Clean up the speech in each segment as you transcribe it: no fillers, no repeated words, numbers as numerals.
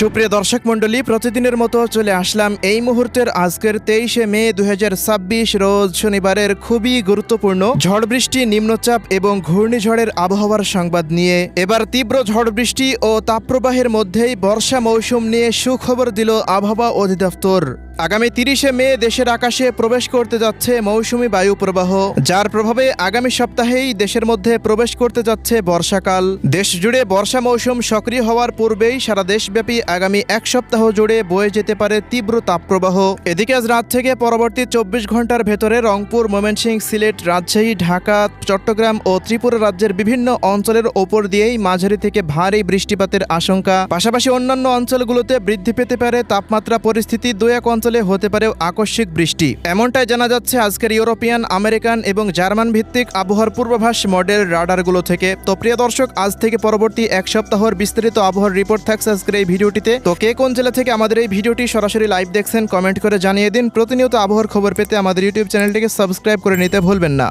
সুপ্রিয় দর্শক মণ্ডলী, প্রতিদিনের মতো চলে আসলাম এই মুহূর্তের আজকের 23শে মে 2026 রোজ শনিবারের খুবই গুরুত্বপূর্ণ ঝড় বৃষ্টি, নিম্নচাপ এবং ঘূর্ণিঝড়ের আবহাওয়ার সংবাদ নিয়ে। এবার তীব্র ঝড় বৃষ্টি ও তাপপ্রবাহের মধ্যেই বর্ষা মৌসুম নিয়ে সুখবর দিল আবহাওয়া অধিদপ্তর। আগামী 30শে মে দেশের আকাশে প্রবেশ করতে যাচ্ছে মৌসুমি বায়ু প্রবাহ, যার প্রভাবে আগামী সপ্তাহেই দেশের মধ্যে প্রবেশ করতে যাচ্ছে বর্ষাকাল। দেশ জুড়ে বর্ষা মৌসুম সক্রিয় হওয়ার পূর্বেই সারা দেশব্যাপী আগামী এক সপ্তাহ জুড়ে বয়ে যেতে পারে তীব্র তাপপ্রবাহ। এদিকে আজ রাত থেকে পরবর্তী 24 ঘন্টার ভেতরে রংপুর, ময়মনসিংহ, সিলেট, রাজশাহী, ঢাকা, চট্টগ্রাম ও ত্রিপুরা রাজ্যের বিভিন্ন অঞ্চলের ওপর দিয়েই মাঝারি থেকে ভারী বৃষ্টিপাতের আশঙ্কা। পাশাপাশি অন্যান্য অঞ্চলগুলোতে বৃদ্ধি পেতে পারে তাপমাত্রা পরিস্থিতি, দু এক অঞ্চলে হতে পারে আকস্মিক বৃষ্টি। এমনটাই জানা যাচ্ছে আজকের ইউরোপিয়ান, আমেরিকান এবং জার্মান ভিত্তিক আবহাওয়ার পূর্বাভাস মডেল রাডারগুলো থেকে। তো প্রিয় দর্শক, আজ থেকে পরবর্তী এক সপ্তাহের বিস্তারিত আবহাওয়ার রিপোর্ট থাকছে আজকের এই ভিডিওটিতে। তো কে কোন জেলা থেকে আমাদের এই ভিডিওটি সরাসরি লাইভ দেখছেন কমেন্ট করে জানিয়ে দিন। প্রতিনিয়ত আবহাওয়ার খবর পেতে আমাদের ইউটিউব চ্যানেলটিকে সাবস্ক্রাইব করে নিতে ভুলবেন না।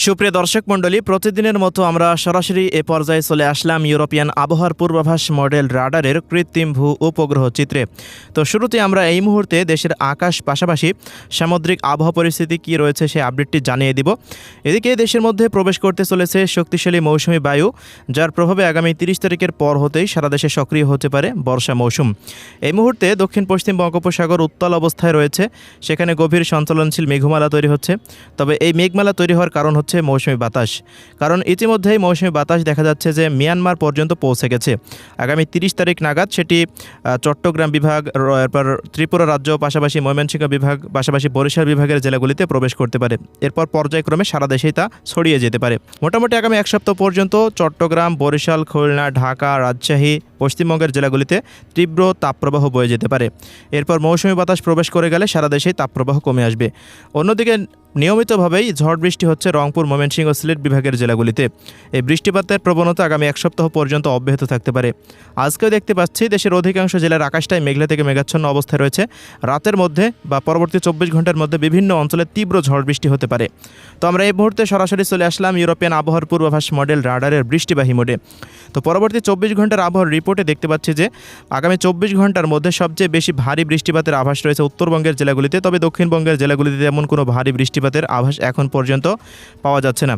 সুপ্রিয় দর্শক মণ্ডলী, প্রতিদিনের মতো আমরা সরাসরি এ পর্যায়ে চলে আসলাম ইউরোপিয়ান আবহাওয়ার পূর্বাভাস মডেল রাডারের কৃত্রিম ভূ উপগ্রহ চিত্রে। তো শুরুতে আমরা এই মুহূর্তে দেশের আকাশ পাশাপাশি সামুদ্রিক আবহাওয়া পরিস্থিতি কী রয়েছে সেই আপডেটটি জানিয়ে দিব। এদিকে দেশের মধ্যে প্রবেশ করতে চলেছে শক্তিশালী মৌসুমি বায়ু, যার প্রভাবে আগামী 30 তারিখের পর হতেই সারা দেশে সক্রিয় হতে পারে বর্ষা মৌসুম। এই মুহূর্তে দক্ষিণ পশ্চিম বঙ্গোপসাগর উত্তাল অবস্থায় রয়েছে, সেখানে গভীর সঞ্চালনশীল মেঘমালা তৈরি হচ্ছে। তবে এই মেঘমালা তৈরি হওয়ার কারণ হচ্ছে মৌসুমি বাতাস, কারণ ইতিমধ্যেই মৌসুমি বাতাস দেখা যাচ্ছে যে মিয়ানমার পর্যন্ত পৌঁছে গেছে। আগামী 30 তারিখ নাগাদ সেটি চট্টগ্রাম বিভাগ, এরপর ত্রিপুরা রাজ্য, পাশাপাশি ময়মনসিংহ বিভাগ, পাশাপাশি বরিশাল বিভাগের জেলাগুলিতে প্রবেশ করতে পারে। এরপর পর্যায়ক্রমে সারা দেশেই তা ছড়িয়ে যেতে পারে। মোটামুটি আগামী এক সপ্তাহ পর্যন্ত চট্টগ্রাম, বরিশাল, খুলনা, ঢাকা, রাজশাহী, পশ্চিমবঙ্গের জেলাগুলিতে তীব্র তাপপ্রবাহ বয়ে যেতে পারে। এরপর মৌসুমি বাতাস প্রবেশ করে গেলে সারা দেশেই তাপপ্রবাহ কমে আসবে। অন্যদিকে নিয়মিতভাবেই ঝড় বৃষ্টি হচ্ছে রংপুর, ময়মনসিংহ ও সিলেট বিভাগের জেলাগুলিতে। এই বৃষ্টিপাতের প্রবণতা আগামী এক সপ্তাহ পর্যন্ত অব্যাহত থাকতে পারে। আজকেও দেখতে পাচ্ছি দেশের অধিকাংশ জেলার আকাশটাই মেঘলা থেকে মেঘাচ্ছন্ন অবস্থায় রয়েছে। রাতের মধ্যে বা পরবর্তী 24 ঘন্টার মধ্যে বিভিন্ন অঞ্চলে তীব্র ঝড় বৃষ্টি হতে পারে। তো আমরা এই মুহূর্তে সরাসরি চলে আসলাম ইউরোপিয়ান আবহাওয়ার পূর্বাভাস মডেল রাডারের বৃষ্টিবাহী মোডে। তো পরবর্তী 24 ঘন্টার আবহাওয়ার রিপোর্টে দেখতে পাচ্ছি যে আগামী 24 ঘন্টার মধ্যে সবচেয়ে বেশি ভারী বৃষ্টিপাতের আভাস রয়েছে উত্তরবঙ্গের জেলাগুলিতে। তবে দক্ষিণবঙ্গের জেলাগুলিতে তেমন কোনো ভারী বৃষ্টিপাতের আভাস এখন পর্যন্ত পাওয়া যাচ্ছে না।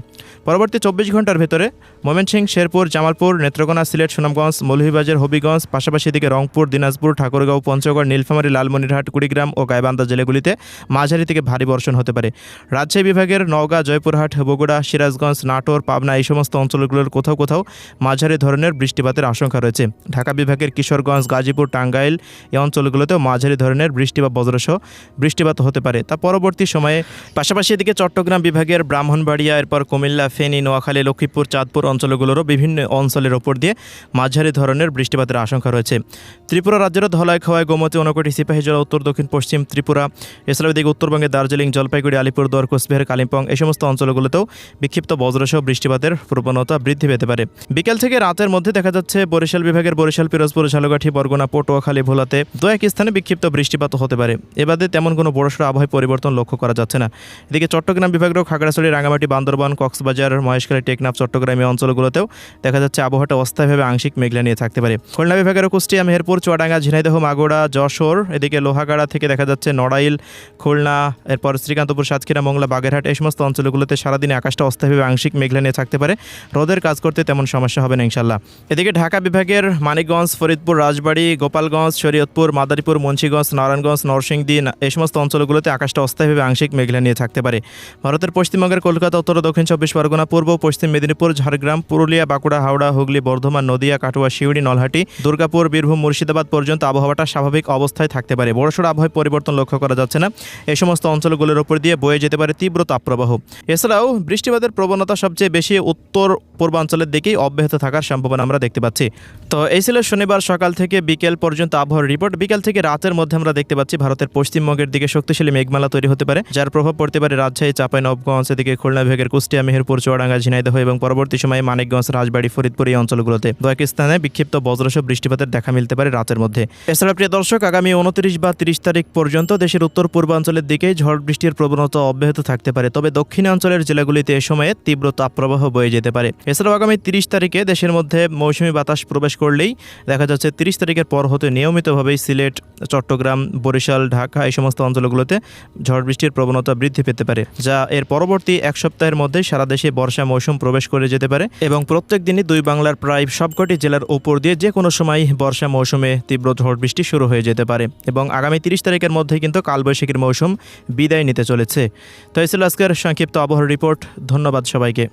পরবর্তী 24 ঘন্টার ভেতরে ময়মনসিংহ, শেরপুর, জামালপুর, নেত্রকোনা, সিলেট, সুনামগঞ্জ, মৌলভীবাজার, হবিগঞ্জ, পাশাপাশি এদিকে রংপুর, দিনাজপুর, ঠাকুরগাঁও, পঞ্চগড়, নীলফামারী, লালমনিরহাট, কুড়িগ্রাম ও গাইবান্ধা জেলাগুলিতে মাঝারি থেকে ভারী বর্ষণ হতে পারে। রাজশাহী বিভাগের নওগাঁ, জয়পুরহাট, বগুড়া, সিরাজগঞ্জ, নাটোর, পাবনা এই সমস্ত অঞ্চলগুলোর কোথাও কোথাও মাঝারি ধরনের বৃষ্টিপাতের আশঙ্কা রয়েছে। ঢাকা বিভাগের কিশোরগঞ্জ, গাজীপুর, টাঙ্গাইল এই অঞ্চলগুলোতেও মাঝারি ধরনের বৃষ্টি বা বজ্রসহ বৃষ্টিপাত হতে পারে। তা পরবর্তী সময়ে পাশাপাশি এদিকে চট্টগ্রাম বিভাগের ব্রাহ্মণবাড়িয়া, এরপর কুমিল্লা, ফেনী, নোয়াখালী, লক্ষ্মীপুর, চাঁদপুর অঞ্চলগুলোরও বিভিন্ন অঞ্চলের ওপর দিয়ে মাঝারি ধরনের বৃষ্টিপাতের আশঙ্কা রয়েছে। ত্রিপুরা রাজ্যের ধলাই-খাওয়াই, গোমতী, ঊনকোটি, সিপাহীজলা, উত্তর দক্ষিণ পশ্চিম ত্রিপুরা, এছাড়াও এদিকে উত্তরবঙ্গের দার্জিলিং, জলপাইগুড়ি, আলিপুরদুয়ার, কোচবিহার, কালিম্পং এই সমস্ত অঞ্চলগুলোতেও বিক্ষিপ্ত বজ্রসহ বৃষ্টিপাতের প্রবণতা বৃদ্ধি পেতে পারে। বিকেল থেকে রাতের মধ্যে দেখা যাচ্ছে বরিশাল বিভাগের বরিশাল, পিরোজপুর, ঝালকাঠি, বরগুনা, পটুয়াখালী, ভোলাতে দু এক স্থানে বিক্ষিপ্ত বৃষ্টিপাত হতে পারে। এবারে তেমন কোনো বড়সড় আবহাওয়া পরিবর্তন লক্ষ্য করা যাচ্ছে না। এদিকে চট্টগ্রাম বিভাগের খাগড়াছড়ি, রাঙ্গামাটি, বান্দরবান, কক্সবাজার, মহেশখালী, টেকনাফ, চট্টগ্রাম এই অঞ্চলগুলোতেও দেখা যাচ্ছে আবহাওয়াটা অস্থায়ীভাবে আংশিক মেঘলা নিয়ে থাকতে পারে। খুলনা বিভাগের কুষ্টিয়া, মেহেরপুর, চুয়াডাঙ্গা, ঝিনাইদহ, মাগুরা, যশোর, এদিকে লোহাগাড়া থেকে দেখা যাচ্ছে নড়াইল, খুলনা, এরপর শ্রীকান্তপুর, সাতক্ষীরা, মংলা, বাগেরহাট এই সমস্ত অঞ্চলগুলোতে সারাদিনে আকাশটা অস্থায়ীভাবে আংশিক মেঘলা নিয়ে থাকতে পারে। রোদের কাজ করতে তেমন সমস্যা হবে না ইনশাল্লাহ। এদিকে ঢাকা বিভাগের মানিকগঞ্জ, ফরিদপুর, রাজবাড়ী, গোপালগঞ্জ, শরীয়তপুর, মাদারীপুর, মুন্সিগঞ্জ, নারায়ণগঞ্জ, নরসিংদী এই সমস্ত অঞ্চলগুলোতে আকাশটা অস্থায়ীভাবে আংশিক মেঘলা নিয়ে থাকতে পারে। ভারতের পশ্চিমবঙ্গের কলকাতা, উত্তর ও দক্ষিণ 24 পরগনা, পূর্ব পশ্চিম মেদিনীপুর, ঝাড়গ্রাম, পুরুলিয়া, বাঁকুড়া, হাওড়া, হুগলি, বর্ধমান, নদিয়া, কাটুয়া, শিউড়ি, নলহাটি, দুর্গাপুর, বীরভূম, মুর্শিদাবাদ পর্যন্ত আবহাওয়াটা স্বাভাবিক অবস্থায় থাকতে পারে। বড়সড় আবহাওয়ায় পরিবর্তন লক্ষ্য করা যাচ্ছে না। এই সমস্ত অঞ্চলগুলোর উপর দিয়ে বয়ে যেতে পারে তীব্র তাপপ্রবাহ। এছাড়াও বৃষ্টিপাতের প্রবণতা সবচেয়ে বেশি উত্তর পূর্বাঞ্চলের দিকেই অব্যাহত থাকার সম্ভাবনা আমরা দেখতে পাচ্ছি। তো এই ছিল শনিবার সকাল থেকে বিকেল পর্যন্ত আবহাওয়ার রিপোর্ট। বিকেল থেকে রাতের মধ্যে আমরা দেখতে পাচ্ছি ভারতের পশ্চিমবঙ্গের দিকে শক্তিশালী মেঘমালা তৈরি হতে পারে, যার প্রভাব পড়তে পারে রাজশাহী, চাঁপাইনবাবগঞ্জ, এদিকে খুলনা বিভাগের কুষ্টিয়া, মেহেরপুর, চুয়াডাঙ্গা, ঝিনাইদহ এবং পরবর্তী সময়ে মানিকগঞ্জ, রাজবাড়ী, ফরিদপুর এই অঞ্চলগুলোতে দু এক স্থানে বিক্ষিপ্ত বজ্রসহ বৃষ্টিপাতের দেখা মিলতে পারে রাতের মধ্যে। এছাড়া প্রিয় দর্শক, আগামী 29 বা 30 তারিখ পর্যন্ত দেশের উত্তর পূর্বাঞ্চলের দিকে ঝড় বৃষ্টির প্রবণতা অব্যাহত থাকতে পারে। তবে দক্ষিণাঞ্চলের জেলাগুলিতে এ সময়ে তীব্র তাপপ্রবাহ বয়ে যেতে পারে। এছাড়াও আগামী 30 তারিখে দেশের মধ্যে মৌসুমি বাতাস প্রবেশ করলেই দেখা যাচ্ছে 30 তারিখের পর হতে নিয়মিতভাবেই সিলেট, চট্টগ্রাম, বরিশাল, ঢাকা এই সমস্ত অঞ্চলগুলোতে ঝড় বৃষ্টির প্রবণতা বৃদ্ধি পেতে পারে, যা এর পরবর্তী এক সপ্তাহের মধ্যে সারা দেশে বর্ষা মৌসুম প্রবেশ করে যেতে পারে এবং প্রত্যেক দিনই দুই বাংলার প্রায় সবকটি জেলার উপর দিয়ে যে কোনো সময় বর্ষা মৌসুমে তীব্র ঝড় বৃষ্টি শুরু হয়ে যেতে পারে এবং আগামী 30 তারিখের মধ্যেই কিন্তু কালবৈশাখীর মৌসুম বিদায় নিতে চলেছে। তো এই ছিল আজকের সংক্ষিপ্ত আবহাওয়ার রিপোর্ট। ধন্যবাদ সবাইকে।